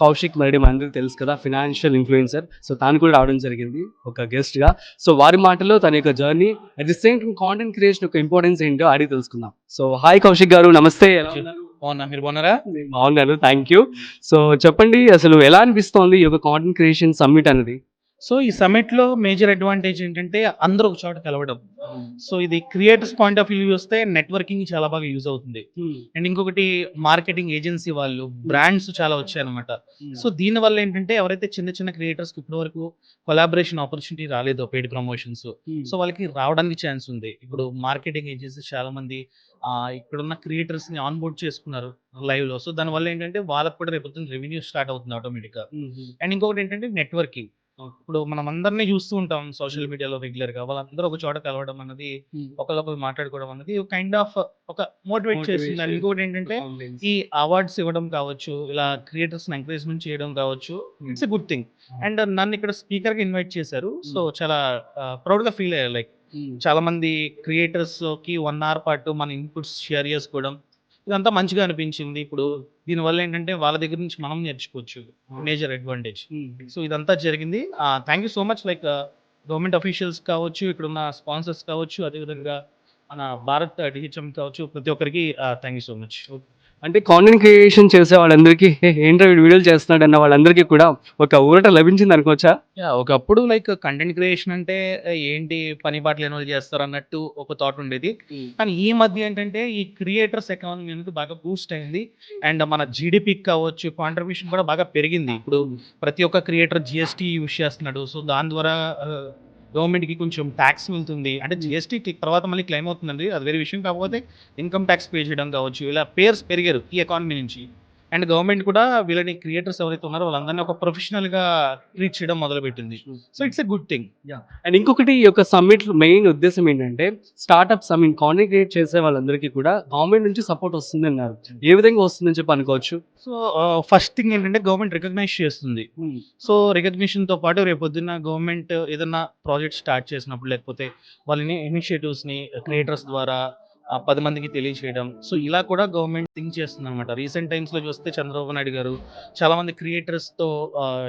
కౌశిక్ మరడి మనందరికీ తెలుసు కదా, ఫినాన్షియల్ ఇన్‌ఫ్లుయెన్సర్. సో, తాను కూడా రావడం జరిగింది ఒక గెస్ట్‌గా. సో, వారి మాటల్లో తన యొక్క journey, at the same time content creation యొక్క ఇంపార్టెన్స్ ఏంటో అడిగి తెలుసుకుందాం. సో, హాయ్ కౌశిక్ గారు, నమస్తే. ఎలా ఉన్నారు? బాగున్నా, మీరు బాగున్నారా? నేను బాగున్నాను. Thank you. సో, చెప్పండి, అసలు ఎలా అనిపిస్తోంది ఈ యొక్క కాంటెంట్ క్రియేషన్ సమ్మిట్ అనేది? సో ఈ సమ్మిట్‌లో మేజర్ అడ్వాంటేజ్ ఏంటంటే అందరూ ఒక చోట కలవడం. సో ఇది క్రియేటర్స్ పాయింట్ ఆఫ్ వ్యూ చూస్తే నెట్వర్కింగ్ చాలా బాగా యూజ్ అవుతుంది. హ్మ్. అండ్ ఇంకొకటి మార్కెటింగ్ ఏజెన్సీ వాళ్ళు, బ్రాండ్స్ చాలా వచ్చాయన్నమాట. సో దీనివల్ల ఏంటంటే ఎవరైతే చిన్న చిన్న క్రియేటర్స్‌కి ఇప్పటివరకు కొలాబరేషన్ ఆపర్చునిటీ రాలేదో పెయిడ్ ప్రమోషన్స్, సో వాళ్ళకి రావడానికి ఛాన్స్ ఉంది. ఇప్పుడు మార్కెటింగ్ ఏజెన్సీస్ చాలా మంది ఇక్కడున్న క్రియేటర్స్‌ని ఆన్ బోర్డ్ చేసుకున్నారు లైవ్‌లో. సో దానివల్ల ఏంటంటే వాళ్ళకి కూడా రేపొద్దున రెవెన్యూ స్టార్ట్ అవుతుంది ఆటోమేటిక్‌గా. అండ్ ఇంకొకటి ఏంటంటే నెట్వర్కింగ్. ఇప్పుడు మనం అందరిని చూస్తూ ఉంటాం సోషల్ మీడియాలో రెగ్యులర్‌గా. వాళ్ళందరూ ఒక చోట కలవడం అన్నది, ఒకళ్ళొకళ్ళు మాట్లాడుకోవడం అన్నది కైండ్ ఆఫ్ ఒక మోటివేట్ చేస్తుంది. అండ్ ఇంకోటేంటంటే ఈ అవార్డ్స్ ఇవ్వడం కావచ్చు, ఇలా క్రియేటర్స్‌ని ఎంకరేజ్‌మెంట్ చేయడం కావచ్చు, it's a good thing. And నన్ను ఇక్కడ స్పీకర్‌గా ఇన్వైట్ చేశారు. సో చాలా ప్రౌడ్‌గా ఫీల్ అయ్యా. లైక్ చాలా మంది క్రియేటర్స్‌కి 1 అవర్ పాటు మన ఇన్‌పుట్స్ షేర్ చేసుకోవడం, ఇదంతా మంచిగా అనిపించింది. ఇప్పుడు దీనివల్ల ఏంటంటే వాళ్ళ దగ్గర నుంచి మనం నేర్చుకోవచ్చు. Major advantage. సో ఇదంతా జరిగింది. Thank you so much. Like government officials కావచ్చు, ఇక్కడున్న స్పాన్సర్స్ కావచ్చు, అదేవిధంగా మన భారత్ డీహెచ్ఎం కావచ్చు, ప్రతి ఒక్కరికి థ్యాంక్ యూ సో మచ్. అంటే కాంటెంట్ క్రియేషన్ చేసే వాళ్ళందరికీ ఏంట్రా వీడు వీడియోలు చేస్తున్నాడన్న వాళ్ళందరికీ కూడా ఒక ఊరట లభించింది అనుకోవచ్చా? ఒకప్పుడు లైక్ కంటెంట్ క్రియేషన్ అంటే ఏంటి, పని పాట లేని వాళ్ళు చేస్తారు అన్నట్టు ఒక థాట్ ఉండేది. కానీ ఈ మధ్య ఏంటంటే ఈ క్రియేటర్స్ ఎకానమీ అనేది బాగా బూస్ట్ అయింది. అండ్ మన జీడిపికి కావచ్చు కాంట్రిబ్యూషన్ కూడా బాగా పెరిగింది. ఇప్పుడు ప్రతి ఒక్క క్రియేటర్ జిఎస్టీ యూజ్ చేస్తున్నాడు. సో దాని ద్వారా గవర్నమెంట్‌కి కొంచెం టాక్స్ వెళ్తుంది. అంటే జీఎస్టీ తర్వాత మళ్ళీ క్లెయిమ్ అవుతుందండి. అది వేరే విషయం. కాకపోతే ఇన్‌కమ్ టాక్స్ పే చేయడం కావచ్చు, ఇలా పేర్స్ పెరిగారు ఈ ఎకానమీ నుంచి. అండ్ గవర్నమెంట్ కూడా వీళ్ళని క్రియేటర్స్ ఎవరైతే ఉన్నారో వాళ్ళందరినీ ఒక ప్రొఫెషనల్‌గా ట్రీట్ చేయడం మొదలుపెట్టింది. So it's a good thing. And ఇంకొకటి, ఈ యొక్క సమ్మిట్ మెయిన్ ఉద్దేశం ఏంటంటే, startups I mean content create చేసే వాళ్ళందరికీ కూడా గవర్నమెంట్ నుంచి సపోర్ట్ వస్తుంది అన్నారు. ఏ విధంగా వస్తుందని చెప్పి అనుకోవచ్చు? సో ఫస్ట్ థింగ్ ఏంటంటే గవర్నమెంట్ రికగ్నైజ్ చేస్తుంది. సో రికగ్నిషన్‌తో పాటు రేపొద్దున్న గవర్నమెంట్ ఏదన్నా ప్రాజెక్ట్ స్టార్ట్ చేసినప్పుడు, లేకపోతే వాళ్ళని ఇనిషియేటివ్స్‌ని క్రియేటర్స్ ద్వారా 10 మందికి తెలియజేయడం. సో ఇలా కూడా గవర్నమెంట్ థింక్ చేస్తుందనమాట. రీసెంట్ టైమ్స్‌లో చూస్తే చంద్రబాబు నాయుడు గారు చాలామంది క్రియేటర్స్‌తో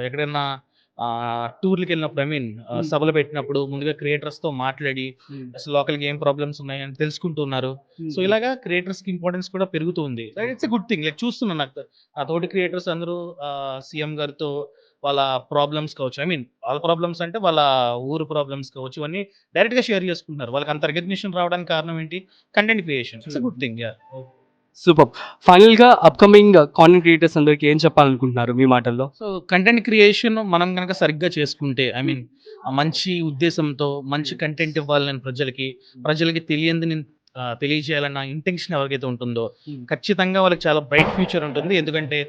ఎక్కడైనా టూర్‌లకెళ్ళినప్పుడు, ఐ మీన్ సభలు పెట్టినప్పుడు ముందుగా క్రియేటర్స్‌తో మాట్లాడి అసలు లోకల్‌గా ఏం ప్రాబ్లమ్స్ ఉన్నాయని తెలుసుకుంటున్నారు. సో ఇలాగా క్రియేటర్స్‌కి ఇంపార్టెన్స్ కూడా పెరుగుతూ ఉంది. It's a good thing. Like చూస్తున్నాను నాకు తోటి క్రియేటర్స్ అందరూ సీఎం గారితో వాళ్ళ ప్రాబ్లమ్స్ కావచ్చు, ఐ మీన్ వాళ్ళ ప్రాబ్లమ్స్ అంటే వాళ్ళ ఊరు ప్రాబ్లమ్స్ కావచ్చు, ఇవన్నీ డైరెక్ట్‌గా షేర్ చేసుకుంటున్నారు. వాళ్ళకి అంత రికగ్నిషన్ రావడానికి కారణం ఏంటి? Content creation. It's a good thing. Super. ఫైనల్‌గా అప్‌కమింగ్ కాంటెంట్ క్రియేటర్స్ అందరికి ఏం చెప్పాలనుకుంటున్నారు మీ మాటల్లో? సో కంటెంట్ క్రియేషన్ మనం గనక సరిగ్గా చేసుకుంటే, ఐ మీన్ మంచి ఉద్దేశంతో మంచి కంటెంట్ ఇవ్వాలని ప్రజలకి తెలియంది తెలియజేయాలన్న ఇంటెన్షన్ ఎవరికైతే ఉంటుందో ఖచ్చితంగా వాళ్ళకి చాలా బ్రైట్ ఫ్యూచర్ ఉంటుంది. ఎందుకంటే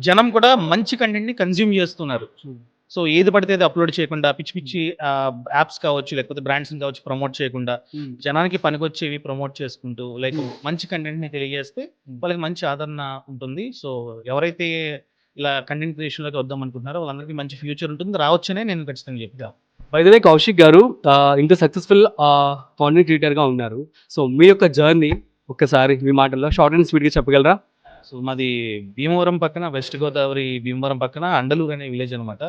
జనం కూడా మంచి కంటెంట్‌ని కన్జ్యూమ్ చేస్తున్నారు. సో ఏది పడితే అది అప్లోడ్ చేయకుండా పిచ్చి పిచ్చి యాప్స్ కావచ్చు, లేకపోతే బ్రాండ్స్‌ని కావచ్చు ప్రమోట్ చేయకుండా జనానికి పనికొచ్చేవి ప్రమోట్ చేసుకుంటూ లైక్ మంచి కంటెంట్‌ని తెలియజేస్తే వాళ్ళకి మంచి ఆదరణ ఉంటుంది. సో ఎవరైతే ఇలా కంటెంట్ క్రియేషన్‌లోకి వద్దాం అనుకుంటున్నారో వాళ్ళందరికీ మంచి ఫ్యూచర్ ఉంటుంది. రావచ్చనే నేను ఖచ్చితంగా చెప్తా. బై ద వే కౌశిక్ గారు, ఇంత సక్సెస్‌ఫుల్ కాంటెంట్ క్రియేటర్‌గా ఉన్నారు. సో మీ యొక్క జర్నీ ఒక్కసారి మీ మాటల్లో షార్ట్ అండ్ స్వీట్‌గా చెప్పగలరా? సో మాది భీమవరం పక్కన, వెస్ట్ గోదావరి భీమవరం పక్కన అండలూరు అనే విలేజ్ అనమాట.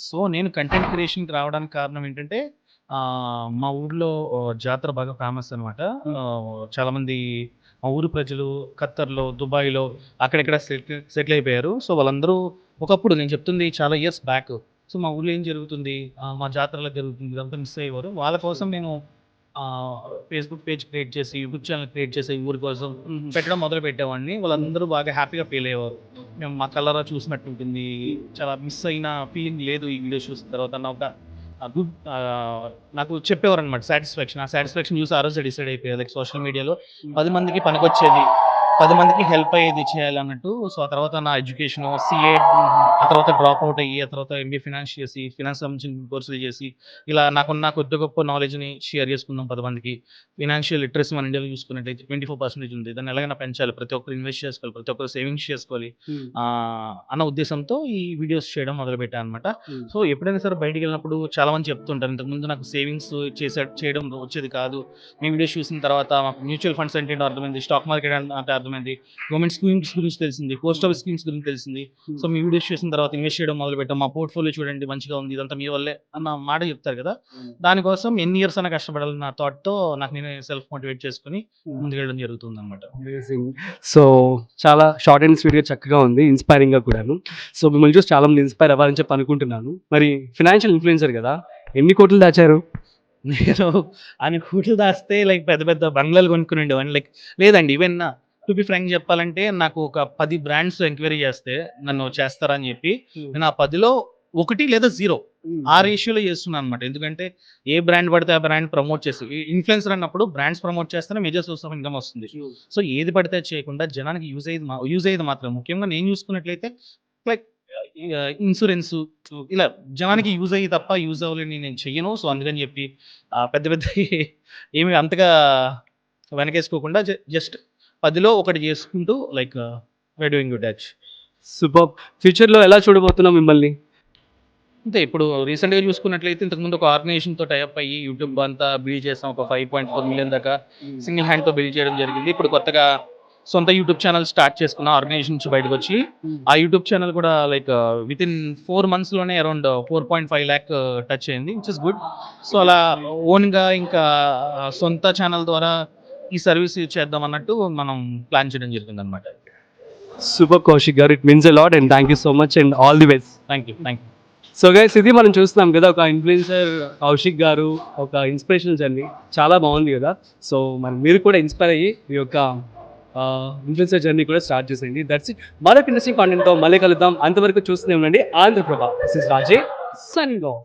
సో నేను కంటెంట్ క్రియేషన్‌కి రావడానికి కారణం ఏంటంటే మా ఊర్లో జాతర బాగా ఫేమస్ అనమాట. చాలామంది మా ఊరు ప్రజలు ఖత్తర్‌లో, దుబాయ్‌లో అక్కడిక్కడ సెటిల్ అయిపోయారు. సో వాళ్ళందరూ ఒకప్పుడు, నేను చెప్తుంది చాలా ఇయర్స్ బ్యాక్. సో మా ఊర్లో ఏం జరుగుతుంది, మా జాతరలో జరుగుతుంది, ఇదంతా మిస్ అయ్యేవారు. వాళ్ళ కోసం నేను ఫేస్‌బుక్ పేజ్ క్రియేట్ చేసి, యూట్యూబ్ ఛానెల్ క్రియేట్ చేసి ఊరి కోసం పెట్టడం మొదలు పెట్టేవాడిని. వాళ్ళందరూ బాగా హ్యాపీగా ఫీల్ అయ్యేవారు. మేము మా కళ్ళారా చూసినట్టు ఉంటుంది. చాలా మిస్ అయిన ఫీలింగ్ లేదు ఈ వీడియోస్ చూసిన తర్వాత అన్న ఒక గుడ్ నాకు చెప్పేవారనమాట సాటిస్ఫాక్షన్. ఆ సాటిస్ఫాక్షన్ చూసి ఆ రోజే డిసైడ్ అయిపోయా. లైక్ సోషల్ మీడియాలో 10 మందికి పనికొచ్చేది, 10 మందికి హెల్ప్ అయ్యేది చేయాలన్నట్టు. సో ఆ తర్వాత నా ఎడ్యుకేషను సీఏ, ఆ తర్వాత డ్రాప్ అవుట్ అయ్యి, ఆ తర్వాత ఎంబీఏ ఫినాన్స్ చేసి, ఫినాన్స్ సంబంధించిన కోర్సులు చేసి, ఇలా నాకున్న కొద్ది గొప్ప నాలెడ్జ్‌ని షేర్ చేసుకుందాం 10 మందికి. ఫినాన్షియల్ లిటరసీ మన ఇండియాలో చూసుకున్నట్టయితే 24% ఉంది. దాన్ని ఎలాగైనా పెంచాలి. ప్రతి ఒక్కరు ఇన్వెస్ట్ చేసుకోవాలి. ప్రతి ఒక్కరు సేవింగ్స్ చేసుకోవాలి. అన్న ఉద్దేశంతో ఈ వీడియోస్ చేయడం మొదలుపెట్టాను అనమాట. సో ఎప్పుడైనా సరే బయటికెళ్ళినప్పుడు చాలా మంది చెప్తుంటారు, ఇంతకుముందు నాకు సేవింగ్స్ చేయడం వచ్చేది కాదు. మీ వీడియోస్ చూసిన తర్వాత మాకు మ్యూచువల్ ఫండ్స్ అంటే ఏంటో అర్థమైంది. స్టాక్ మార్కెట్ అంటే అర్థమైంది, గవర్నమెంట్ స్కీమ్స్ గురించి తెలిసింది, పోస్ట్ ఆఫీస్ స్కీమ్స్ గురించి తెలిసింది. సో మీ వీడియోస్ చేసిన తర్వాత ఇన్వెస్ట్ చేయడం మొదలు పెట్టాం, మా పోర్ట్ఫోలియో చూడండి మంచిగా ఉంది, ఇదంతా మీ వల్లే అన్న మాట చెప్తారు కదా. దానికోసం ఎన్ని ఇయర్స్ అయినా కష్టపడాలన్న థాట్తో నాకు నేను సెల్ఫ్ మోటివేట్ చేసుకుని ముందుకెళ్ళడం జరుగుతుంది అనమాట. అమేజింగ్. సో చాలా షార్ట్ అండ్ స్వీట్గా చక్కగా ఉంది, ఇన్స్పైరింగ్గా కూడాను. సో మిమ్మల్ని చూసి చాలా మంది ఇన్స్పైర్ అవ్వాలని చెప్పి అనుకుంటున్నాను. మరి ఫినాన్షియల్ ఇన్ఫ్లుయెన్సర్ కదా, ఎన్ని కోట్లు దాచారు? నేను ఆయన కూతురు దాస్తే లైక్ పెద్ద పెద్ద బంగ్లాలు కొనుక్కుని ఉండేవాడిని. లైక్ లేదండి, ఈవెన్ టు బి ఫ్రాంక్ చెప్పాలంటే నాకు ఒక 10 బ్రాండ్స్ ఎంక్వైరీ చేస్తే నన్ను చేస్తారా అని చెప్పి నేను ఆ 10లో 1 లేదా 0 ఆ రేషియోలో చేస్తున్నాను అనమాట. ఎందుకంటే ఏ బ్రాండ్ పడితే ఆ బ్రాండ్ ప్రమోట్ చేసి, ఇన్ఫ్లుయెన్సర్ అన్నప్పుడు బ్రాండ్స్ ప్రమోట్ చేస్తేనే మేజర్ సోర్స్ ఆఫ్ ఇన్కమ్ వస్తుంది. సో ఏది పడితే అది చేయకుండా జనానికి యూజ్ అయ్యేది మాత్రం, ముఖ్యంగా నేను చూసుకున్నట్లయితే లైక్ ఇన్సూరెన్స్, ఇలా జనానికి యూజ్ అయ్యి తప్ప యూజ్ అవ్వలేని నేను చెయ్యను. సో అందుకని చెప్పి పెద్ద పెద్ద ఏమి అంతగా వెనకేసుకోకుండా జస్ట్ 10లో 1 చేసుకుంటూ లైక్ వై డూయింగ్ గుడ్ యాచ్. సూపర్. ఫ్యూచర్లో ఎలా చూడబోతున్నాం మిమ్మల్ని? అంతే, ఇప్పుడు రీసెంట్గా చూసుకున్నట్లయితే ఇంతకుముందు ఒక ఆర్గనైజేషన్తో టైఅప్ అయ్యి యూట్యూబ్ అంతా బిల్డ్ చేసాం. ఒక 5.4 మిలియన్ దాకా సింగిల్ హ్యాండ్తో బిల్డ్ చేయడం జరిగింది. ఇప్పుడు కొత్తగా సొంత యూట్యూబ్ ఛానల్ స్టార్ట్ చేసుకున్న ఆర్గనైజేషన్ నుంచి బయటకు వచ్చి, ఆ యూట్యూబ్ ఛానల్ కూడా లైక్ విత్ ఇన్ 4 monthsలోనే అరౌండ్ 4.5 lakh టచ్ అయింది, విచ్ ఇస్ గుడ్. సో అలా ఓన్గా ఇంకా సొంత ఛానల్ ద్వారా ఈ సర్వీస్ చేద్దాం అన్నట్టు మనం ప్లాన్ చేయడం జరిగింది అనమాట. సూపర్ కౌశిక్ గారు, it means a lot and thank you so much and all the best. Thank you. So guys, ఇది మనం చూస్తున్నాం కదా, ఒక ఇన్ఫ్లుయెన్సర్ కౌశిక్ గారు ఒక ఇన్స్పిరేషనల్ జర్నీ, చాలా బాగుంది కదా. సో మరి మీరు కూడా ఇన్స్పైర్ అయ్యి ఈ యొక్క ఇన్ఫ్లుయెన్సర్ జర్నీ కూడా స్టార్ట్ చేసేయండి. That's it. మరొక ఇంట్రెస్టింగ్ కాంటెంట్తో మళ్ళీ కలుద్దాం. అంతవరకు చూస్తూనే ఉండండి Andhra Prabha. This is Raje signing of.